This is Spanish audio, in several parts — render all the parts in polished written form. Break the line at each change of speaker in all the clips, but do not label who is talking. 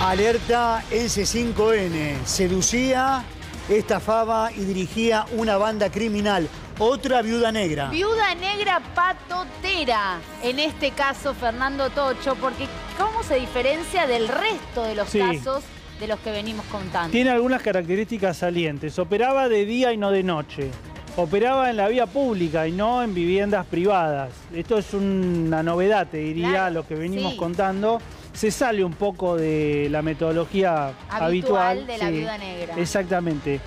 Alerta S5N. Seducía, estafaba y dirigía una banda criminal. Otra viuda negra.
Viuda negra patotera. En este caso, Fernando Tocho, porque ¿cómo se diferencia del resto de los casos de los que venimos contando?
Tiene algunas características salientes. Operaba de día y no de noche. Operaba en la vía pública y no en viviendas privadas. Esto es una novedad, te diría, lo que venimos contando. Se sale un poco de la metodología habitual
de la viuda negra.
Exactamente.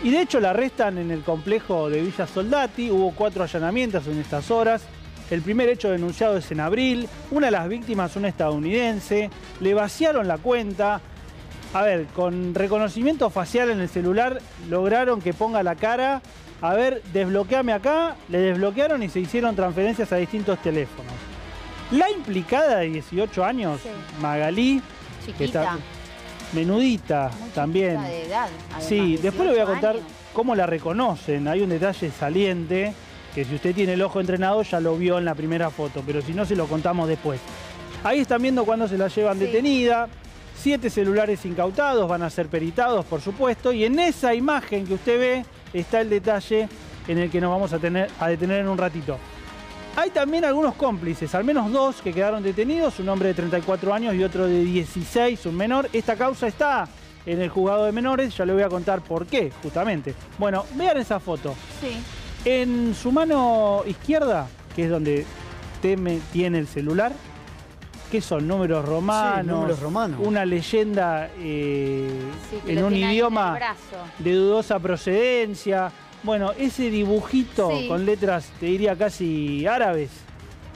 Y de hecho la arrestan en el complejo de Villa Soldati. Hubo 4 allanamientos en estas horas. El primer hecho denunciado es en abril. Una de las víctimas, una estadounidense. Le vaciaron la cuenta. A ver, con reconocimiento facial en el celular lograron que ponga la cara. A ver, desbloqueame acá. Le desbloquearon y se hicieron transferencias a distintos teléfonos. La implicada de 18 años, Magalí,
chiquita,
que está menudita también.
De edad,
sí, después le voy a contar cómo la reconocen. Hay un detalle saliente que si usted tiene el ojo entrenado ya lo vio en la primera foto, pero si no se lo contamos después. Ahí están viendo cuando se la llevan detenida. 7 celulares incautados, van a ser peritados, por supuesto. Y en esa imagen que usted ve está el detalle en el que nos vamos a detener en un ratito. Hay también algunos cómplices, al menos 2 que quedaron detenidos, un hombre de 34 años y otro de 16, un menor. Esta causa está en el juzgado de menores, ya le voy a contar por qué, justamente. Bueno, vean esa foto. En su mano izquierda, que es donde tiene el celular, que son números romanos, una leyenda en un idioma de dudosa procedencia. Bueno, ese dibujito con letras, te diría casi árabes,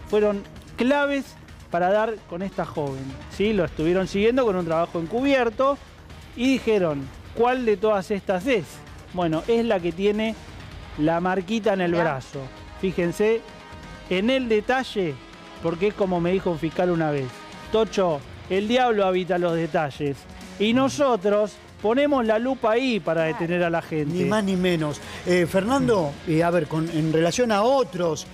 fueron claves para dar con esta joven. ¿Sí? Lo estuvieron siguiendo con un trabajo encubierto y dijeron, ¿cuál de todas estas es? Bueno, es la que tiene la marquita en el brazo. Fíjense en el detalle, porque es como me dijo un fiscal una vez. Tocho, el diablo habita los detalles. Y nosotros ponemos la lupa ahí para detener a la gente.
Ni más ni menos. Fernando, a ver, en relación a otras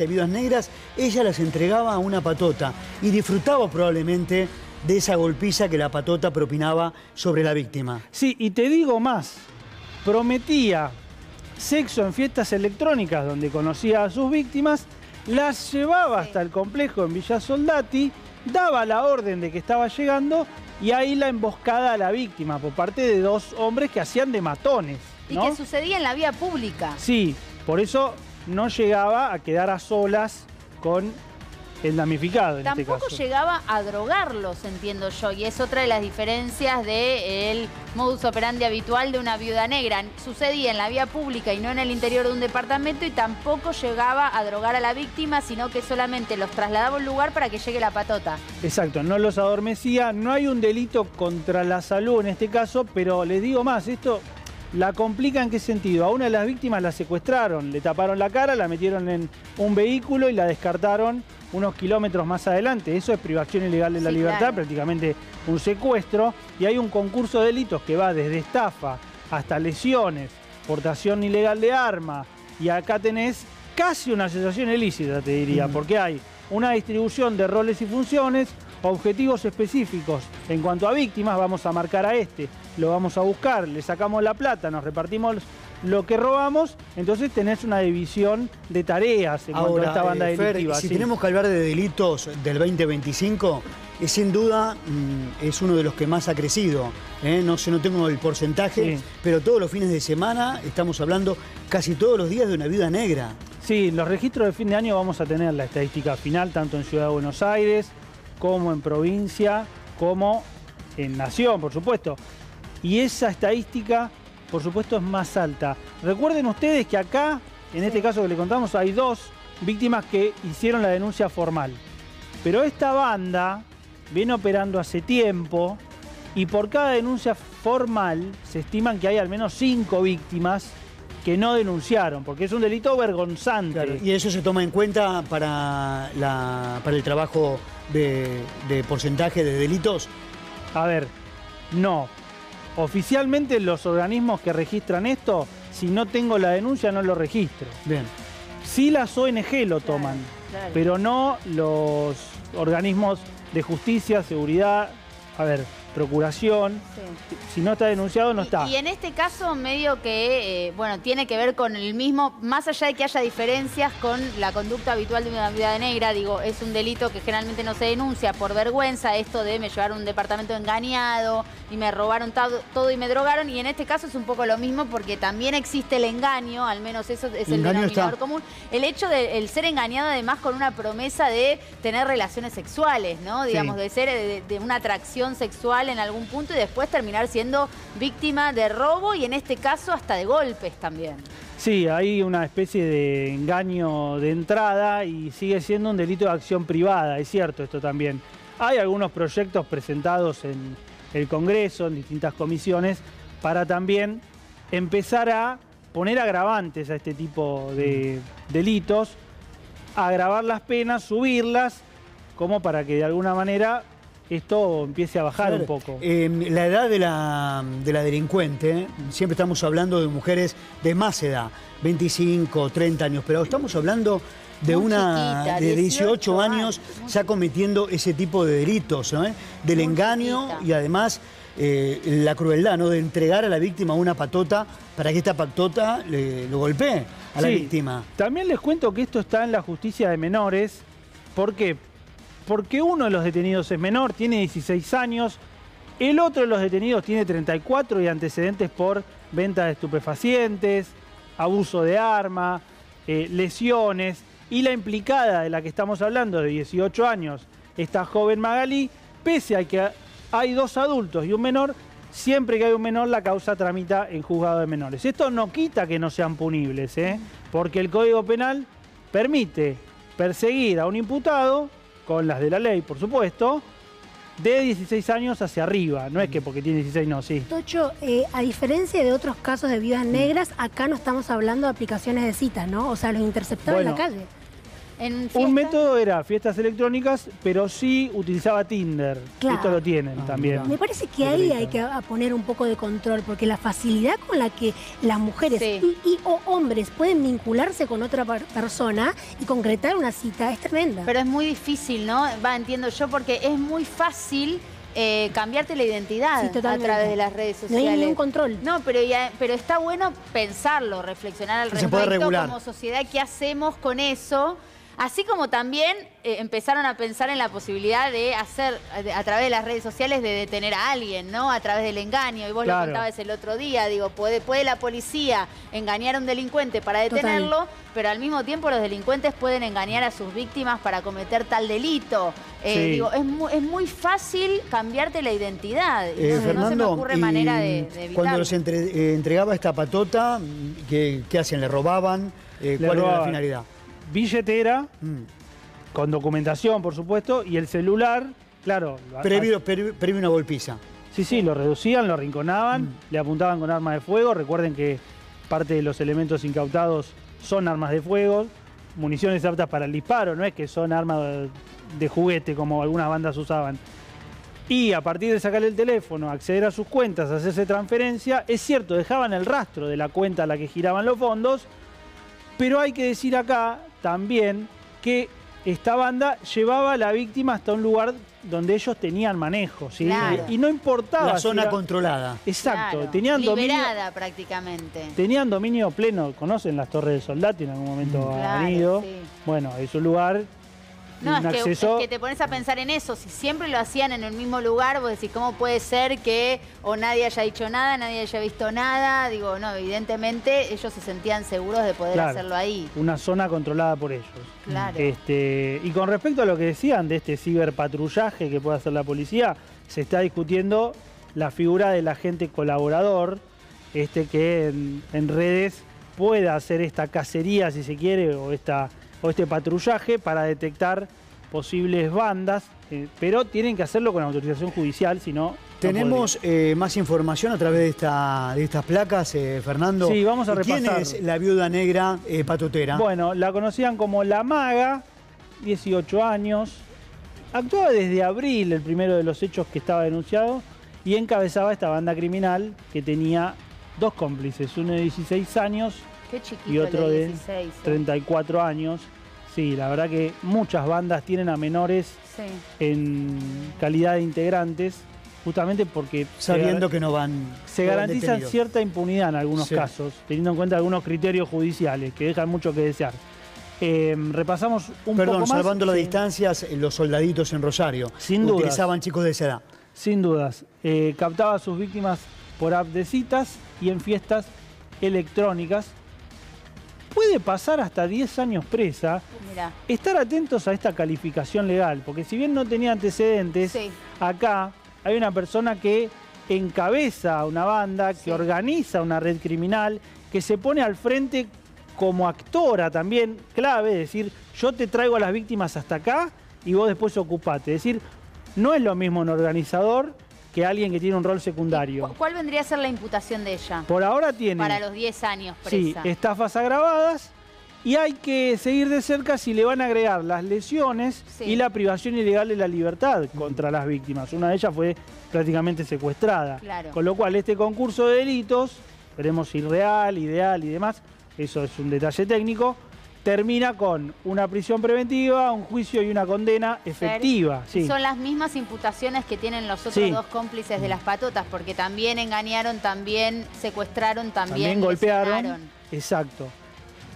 viudas negras, ella las entregaba a una patota y disfrutaba probablemente de esa golpiza que la patota propinaba sobre la víctima.
Sí, y te digo más, prometía sexo en fiestas electrónicas donde conocía a sus víctimas, las llevaba hasta el complejo en Villa Soldati, daba la orden de que estaba llegando y ahí la emboscada a la víctima por parte de 2 hombres que hacían de matones, ¿no?
Y que sucedía en la vía pública.
Sí, por eso no llegaba a quedar a solas con el damnificado en este caso.
Tampoco llegaba a drogarlos, entiendo yo, y es otra de las diferencias del modus operandi habitual de una viuda negra. Sucedía en la vía pública y no en el interior de un departamento, y tampoco llegaba a drogar a la víctima, sino que solamente los trasladaba a un lugar para que llegue la patota.
Exacto, no los adormecía. No hay un delito contra la salud en este caso, pero les digo más, esto la complica. ¿En qué sentido? A una de las víctimas la secuestraron, le taparon la cara, la metieron en un vehículo y la descartaron unos kilómetros más adelante. Eso es privación ilegal de la libertad, prácticamente un secuestro. Y hay un concurso de delitos que va desde estafa hasta lesiones, portación ilegal de arma. Y acá tenés casi una asociación ilícita, te diría, porque hay una distribución de roles y funciones, objetivos específicos. En cuanto a víctimas, vamos a marcar a este, lo vamos a buscar, le sacamos la plata, nos repartimos lo que robamos, entonces tenés una división de tareas en cuanto a esta banda delictiva.
Fer, si tenemos que hablar de delitos del 2025, sin duda es uno de los que más ha crecido. No sé, no tengo el porcentaje, pero todos los fines de semana estamos hablando casi todos los días de una viuda negra.
Sí, los registros de fin de año vamos a tener la estadística final, tanto en Ciudad de Buenos Aires, como en provincia, como en nación, por supuesto. Y esa estadística, por supuesto, es más alta. Recuerden ustedes que acá, en este caso que le contamos, hay 2 víctimas que hicieron la denuncia formal. Pero esta banda viene operando hace tiempo y por cada denuncia formal se estiman que hay al menos 5 víctimas que no denunciaron, porque es un delito vergonzante.
Claro, y eso se toma en cuenta para el trabajo de porcentaje de delitos.
A ver, no. Oficialmente los organismos que registran esto, si no tengo la denuncia no lo registro.
Bien.
Sí las ONG lo toman, pero no los organismos de justicia, seguridad, procuración.
Sí.
Si no está denunciado, no está.
Y en este caso, medio que, bueno, tiene que ver con el mismo, más allá de que haya diferencias con la conducta habitual de una viuda negra, digo, es un delito que generalmente no se denuncia por vergüenza, esto de me llevaron a un departamento engañado y me robaron todo y me drogaron, y en este caso es un poco lo mismo porque también existe el engaño, al menos eso es el denominador común. El hecho de el ser engañado además con una promesa de tener relaciones sexuales, ¿no? Digamos, de ser de una atracción sexual en algún punto y después terminar siendo víctima de robo y en este caso hasta de golpes también.
Sí, hay una especie de engaño de entrada y sigue siendo un delito de acción privada, es cierto esto también. Hay algunos proyectos presentados en el Congreso, en distintas comisiones, para también empezar a poner agravantes a este tipo de delitos, agravar las penas, subirlas, como para que de alguna manera esto empiece a bajar un poco.
La edad de la delincuente, siempre estamos hablando de mujeres de más edad, 25, 30 años, pero estamos hablando de una chiquita, de 18 años ya cometiendo ese tipo de delitos, ¿no? Del engaño chiquita. Y además la crueldad, ¿no? De entregar a la víctima una patota para que esta patota lo golpee a la víctima.
También les cuento que esto está en la justicia de menores. ¿Por qué? Porque uno de los detenidos es menor, tiene 16 años, el otro de los detenidos tiene 34 y antecedentes por venta de estupefacientes, abuso de arma, lesiones, y la implicada de la que estamos hablando, de 18 años, esta joven Magalí, pese a que hay dos adultos y un menor, siempre que hay un menor la causa tramita en juzgado de menores. Esto no quita que no sean punibles, porque el Código Penal permite perseguir a un imputado, con las de la ley, por supuesto, de 16 años hacia arriba. No es que porque tiene 16, no, sí.
Tocho, a diferencia de otros casos de viudas negras, acá no estamos hablando de aplicaciones de citas, ¿no? O sea, los interceptaban en la calle.
Un método era fiestas electrónicas, pero sí utilizaba Tinder.
Claro.
Esto lo tienen también.
Me parece que ahí hay que poner un poco de control, porque la facilidad con la que las mujeres o hombres pueden vincularse con otra persona y concretar una cita es tremenda.
Pero es muy difícil, ¿no? Entiendo yo, porque es muy fácil cambiarte la identidad a través de las redes sociales.
No hay ningún control.
No, pero está bueno pensarlo, reflexionar al respecto como sociedad, qué hacemos con eso. Así como también empezaron a pensar en la posibilidad de hacer, a través de las redes sociales, de detener a alguien, ¿no? A través del engaño. Y vos lo contabas el otro día, digo, puede la policía engañar a un delincuente para detenerlo, pero al mismo tiempo los delincuentes pueden engañar a sus víctimas para cometer tal delito. Digo, es muy fácil cambiarte la identidad.
Fernando,
no se me ocurre manera de evitarlo.
Cuando los entregaba esta patota, ¿qué hacían? ¿Le robaban? ¿Cuál era la finalidad?
Billetera, con documentación, por supuesto, y el celular, claro.
Previo una golpiza.
Sí, lo reducían, lo arrinconaban, le apuntaban con armas de fuego. Recuerden que parte de los elementos incautados son armas de fuego, municiones aptas para el disparo, no es que son armas de juguete como algunas bandas usaban. Y a partir de sacarle el teléfono, acceder a sus cuentas, hacerse transferencia, es cierto, dejaban el rastro de la cuenta a la que giraban los fondos, pero hay que decir acá también que esta banda llevaba a la víctima hasta un lugar donde ellos tenían manejo, ¿sí?
Claro.
Y no importaba.
La zona controlada.
Exacto.
Claro.
Tenían
liberada prácticamente.
Tenían dominio pleno. ¿Conocen las Torres del Soldati? En algún momento han ido. Sí. Bueno, es un lugar.
No, es que te pones a pensar en eso. Si siempre lo hacían en el mismo lugar, vos decís, ¿cómo puede ser que o nadie haya dicho nada, nadie haya visto nada? Digo, no, evidentemente ellos se sentían seguros de poder hacerlo ahí.
Una zona controlada por ellos.
Claro.
Y con respecto a lo que decían de este ciberpatrullaje que puede hacer la policía, se está discutiendo la figura del agente colaborador, que en redes pueda hacer esta cacería, si se quiere, o este patrullaje para detectar posibles bandas, pero tienen que hacerlo con autorización judicial, si no...
Tenemos más información a través de estas placas, Fernando.
Sí, vamos a repasar.
¿Quién es la viuda negra patotera?
Bueno, la conocían como La Maga, 18 años. Actuaba desde abril, el primero de los hechos que estaba denunciado, y encabezaba esta banda criminal que tenía dos cómplices, uno de 16 años
Qué chiquito,
y otro
de 16,
de 34 años. Sí, la verdad que muchas bandas tienen a menores en calidad de integrantes, justamente porque
sabiendo que no van.
Se garantizan cierta impunidad en algunos casos, teniendo en cuenta algunos criterios judiciales que dejan mucho que desear. Repasamos un poco más.
Salvando las distancias, los soldaditos en Rosario
sin dudas,
utilizaban chicos de esa edad.
Sin dudas. Captaba a sus víctimas por app de citas y en fiestas electrónicas. Puede pasar hasta 10 años presa.
Mirá.
Estar atentos a esta calificación legal, porque si bien no tenía antecedentes, acá hay una persona que encabeza una banda, que organiza una red criminal, que se pone al frente como actora también, clave, es decir, yo te traigo a las víctimas hasta acá y vos después ocupate. Es decir, no es lo mismo un organizador que alguien que tiene un rol secundario.
¿Cuál vendría a ser la imputación de ella?
Por ahora tiene...
Para los 10 años presa.
Sí, estafas agravadas y hay que seguir de cerca si le van a agregar las lesiones y la privación ilegal de la libertad contra las víctimas. Una de ellas fue prácticamente secuestrada.
Claro.
Con lo cual este concurso de delitos, veremos si real, ideal y demás, eso es un detalle técnico, termina con una prisión preventiva, un juicio y una condena efectiva.
Sí. Son las mismas imputaciones que tienen los otros dos cómplices de las patotas, porque también engañaron, también secuestraron, también
golpearon.
Lesionaron.
Exacto.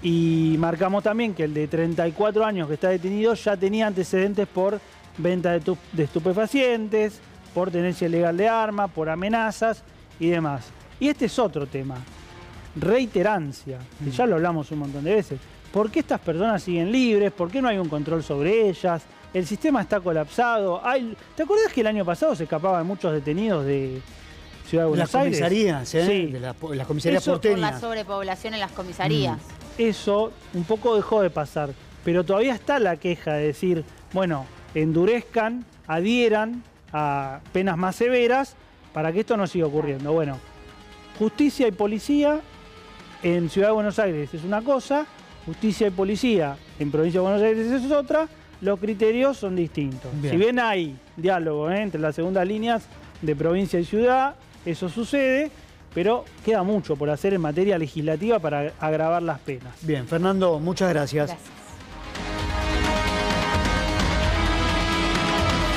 Y marcamos también que el de 34 años que está detenido ya tenía antecedentes por venta de estupefacientes, por tenencia ilegal de arma, por amenazas y demás. Y este es otro tema. Reiterancia, que ya lo hablamos un montón de veces. ¿Por qué estas personas siguen libres? ¿Por qué no hay un control sobre ellas? El sistema está colapsado. ¿Te acuerdas que el año pasado se escapaban muchos detenidos de Ciudad de Buenos Aires?
Las comisarías, de las comisarías porteñas.
Por la sobrepoblación en las comisarías.
Eso un poco dejó de pasar, pero todavía está la queja de decir, bueno, endurezcan, adhieran a penas más severas para que esto no siga ocurriendo. Bueno, justicia y policía en Ciudad de Buenos Aires es una cosa, justicia y policía en Provincia de Buenos Aires es otra, los criterios son distintos. Bien. Si bien hay diálogo entre las segundas líneas de provincia y ciudad, eso sucede, pero queda mucho por hacer en materia legislativa para agravar las penas.
Bien, Fernando, muchas gracias.
Gracias.